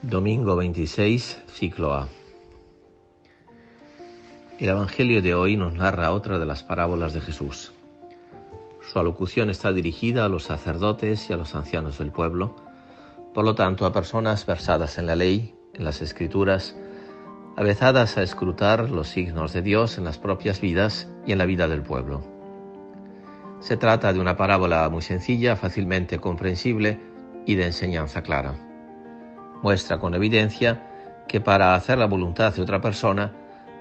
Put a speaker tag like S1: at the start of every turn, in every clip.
S1: Domingo 26, ciclo A. El Evangelio de hoy nos narra otra de las parábolas de Jesús. Su alocución está dirigida a los sacerdotes y a los ancianos del pueblo, por lo tanto a personas versadas en la ley, en las Escrituras, avezadas a escrutar los signos de Dios en las propias vidas y en la vida del pueblo. Se trata de una parábola muy sencilla, fácilmente comprensible y de enseñanza clara. Muestra con evidencia que para hacer la voluntad de otra persona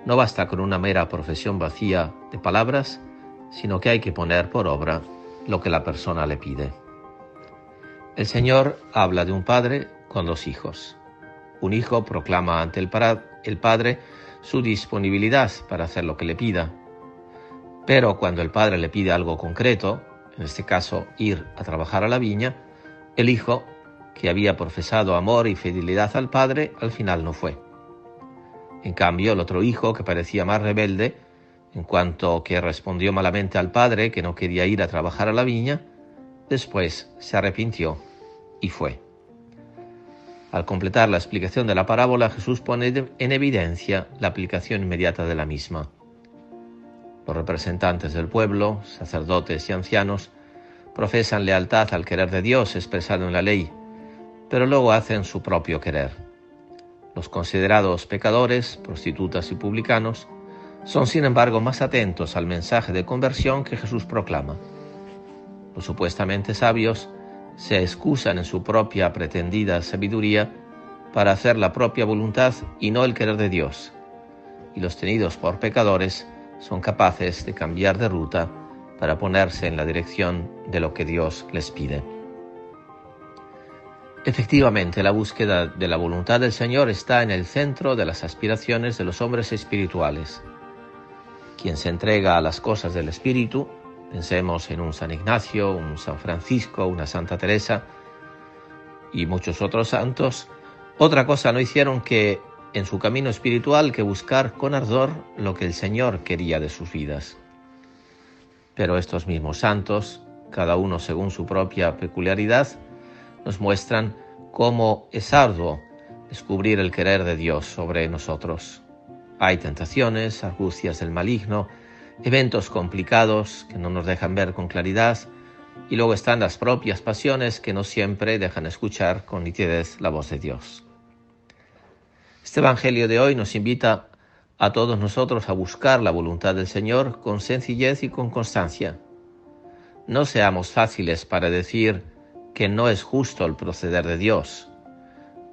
S1: no basta con una mera profesión vacía de palabras, sino que hay que poner por obra lo que la persona le pide. El Señor habla de un padre con dos hijos. Un hijo proclama ante el padre su disponibilidad para hacer lo que le pida. Pero cuando el padre le pide algo concreto, en este caso ir a trabajar a la viña, el hijo, que había profesado amor y fidelidad al padre, al final no fue. En cambio, el otro hijo, que parecía más rebelde, en cuanto que respondió malamente al padre que no quería ir a trabajar a la viña, después se arrepintió y fue. Al completar la explicación de la parábola, Jesús pone en evidencia la aplicación inmediata de la misma. Los representantes del pueblo, sacerdotes y ancianos, profesan lealtad al querer de Dios expresado en la ley, pero luego hacen su propio querer. Los considerados pecadores, prostitutas y publicanos son sin embargo más atentos al mensaje de conversión que Jesús proclama. Los supuestamente sabios se excusan en su propia pretendida sabiduría para hacer la propia voluntad y no el querer de Dios, y los tenidos por pecadores son capaces de cambiar de ruta para ponerse en la dirección de lo que Dios les pide. Efectivamente, la búsqueda de la voluntad del Señor está en el centro de las aspiraciones de los hombres espirituales. Quien se entrega a las cosas del Espíritu, pensemos en un San Ignacio, un San Francisco, una Santa Teresa y muchos otros santos, otra cosa no hicieron que, en su camino espiritual, que buscar con ardor lo que el Señor quería de sus vidas. Pero estos mismos santos, cada uno según su propia peculiaridad, nos muestran cómo es arduo descubrir el querer de Dios sobre nosotros. Hay tentaciones, argucias del maligno, eventos complicados que no nos dejan ver con claridad, y luego están las propias pasiones que no siempre dejan escuchar con nitidez la voz de Dios. Este Evangelio de hoy nos invita a todos nosotros a buscar la voluntad del Señor con sencillez y con constancia. No seamos fáciles para decir que no es justo el proceder de Dios,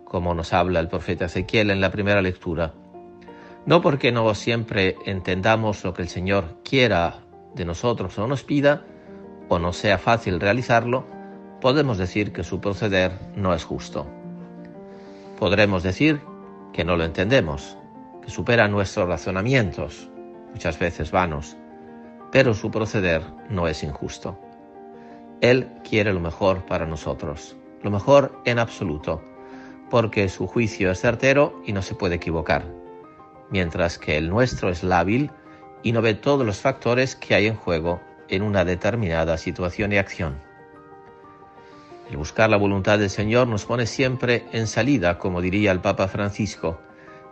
S1: como nos habla el profeta Ezequiel en la primera lectura. No porque no siempre entendamos lo que el Señor quiera de nosotros o nos pida, o no sea fácil realizarlo, podemos decir que su proceder no es justo. Podremos decir que no lo entendemos, que supera nuestros razonamientos, muchas veces vanos, pero su proceder no es injusto. Él quiere lo mejor para nosotros, lo mejor en absoluto, porque su juicio es certero y no se puede equivocar, mientras que el nuestro es lábil y no ve todos los factores que hay en juego en una determinada situación y acción. El buscar la voluntad del Señor nos pone siempre en salida, como diría el Papa Francisco,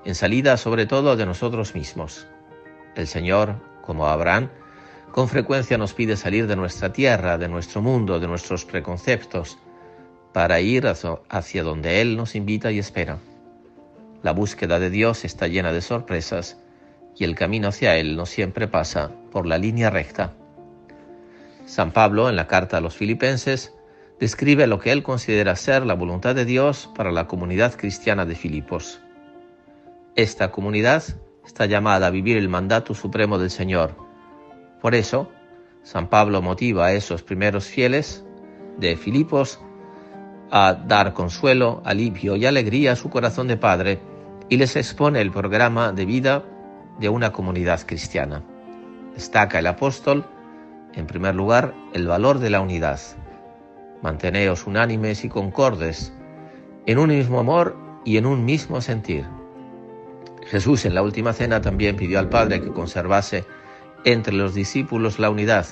S1: en salida sobre todo de nosotros mismos. El Señor, como Abraham, con frecuencia nos pide salir de nuestra tierra, de nuestro mundo, de nuestros preconceptos, para ir hacia donde Él nos invita y espera. La búsqueda de Dios está llena de sorpresas y el camino hacia Él no siempre pasa por la línea recta. San Pablo, en la carta a los Filipenses, describe lo que él considera ser la voluntad de Dios para la comunidad cristiana de Filipos. Esta comunidad está llamada a vivir el mandato supremo del Señor. Por eso, San Pablo motiva a esos primeros fieles de Filipos a dar consuelo, alivio y alegría a su corazón de padre y les expone el programa de vida de una comunidad cristiana. Destaca el apóstol, en primer lugar, el valor de la unidad. Manteneos unánimes y concordes, en un mismo amor y en un mismo sentir. Jesús en la última cena también pidió al Padre que conservase entre los discípulos la unidad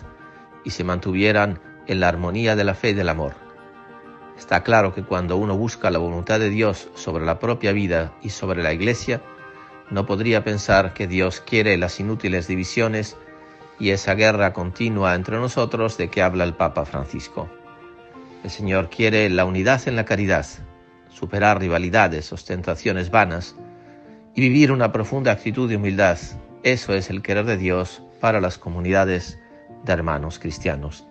S1: y se mantuvieran en la armonía de la fe y del amor. Está claro que cuando uno busca la voluntad de Dios sobre la propia vida y sobre la Iglesia, no podría pensar que Dios quiere las inútiles divisiones y esa guerra continua entre nosotros de que habla el Papa Francisco. El Señor quiere la unidad en la caridad, superar rivalidades, ostentaciones vanas y vivir una profunda actitud de humildad. Eso es el querer de Dios para las comunidades de hermanos cristianos.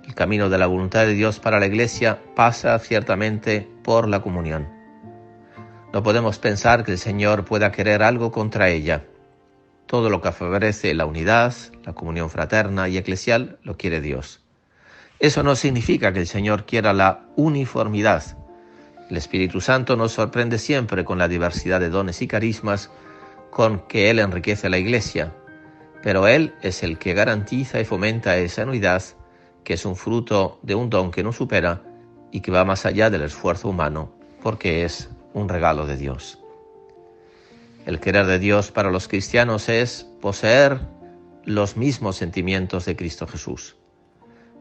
S1: El camino de la voluntad de Dios para la Iglesia pasa ciertamente por la comunión. No podemos pensar que el Señor pueda querer algo contra ella. Todo lo que favorece la unidad, la comunión fraterna y eclesial, lo quiere Dios. Eso no significa que el Señor quiera la uniformidad. El Espíritu Santo nos sorprende siempre con la diversidad de dones y carismas con que Él enriquece la Iglesia, pero Él es el que garantiza y fomenta esa unidad, que es un fruto de un don que nos supera y que va más allá del esfuerzo humano, porque es un regalo de Dios. El querer de Dios para los cristianos es poseer los mismos sentimientos de Cristo Jesús.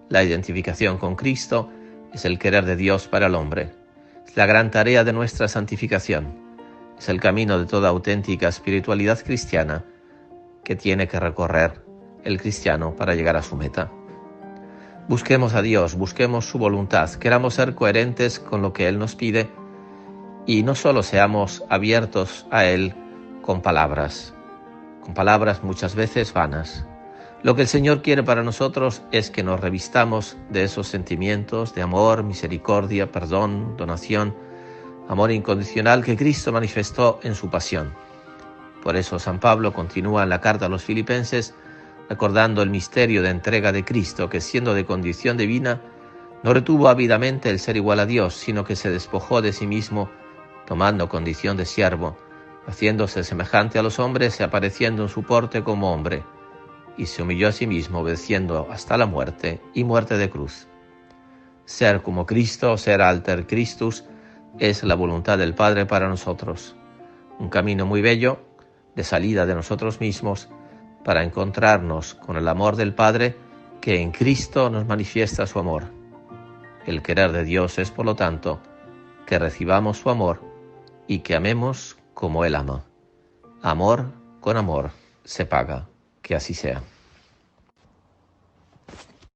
S1: La identificación con Cristo es el querer de Dios para el hombre. Es la gran tarea de nuestra santificación. Es el camino de toda auténtica espiritualidad cristiana que tiene que recorrer el cristiano para llegar a su meta. Busquemos a Dios, busquemos su voluntad, queramos ser coherentes con lo que Él nos pide y no solo seamos abiertos a Él con palabras muchas veces vanas. Lo que el Señor quiere para nosotros es que nos revistamos de esos sentimientos de amor, misericordia, perdón, donación, amor incondicional que Cristo manifestó en su pasión. Por eso San Pablo continúa en la carta a los Filipenses recordando el misterio de entrega de Cristo, que siendo de condición divina, no retuvo ávidamente el ser igual a Dios, sino que se despojó de sí mismo, tomando condición de siervo, haciéndose semejante a los hombres y apareciendo en su porte como hombre, y se humilló a sí mismo, obedeciendo hasta la muerte y muerte de cruz. Ser como Cristo, ser alter Christus, es la voluntad del Padre para nosotros. Un camino muy bello de salida de nosotros mismos para encontrarnos con el amor del Padre que en Cristo nos manifiesta su amor. El querer de Dios es, por lo tanto, que recibamos su amor y que amemos como Él ama. Amor con amor se paga. Que así sea.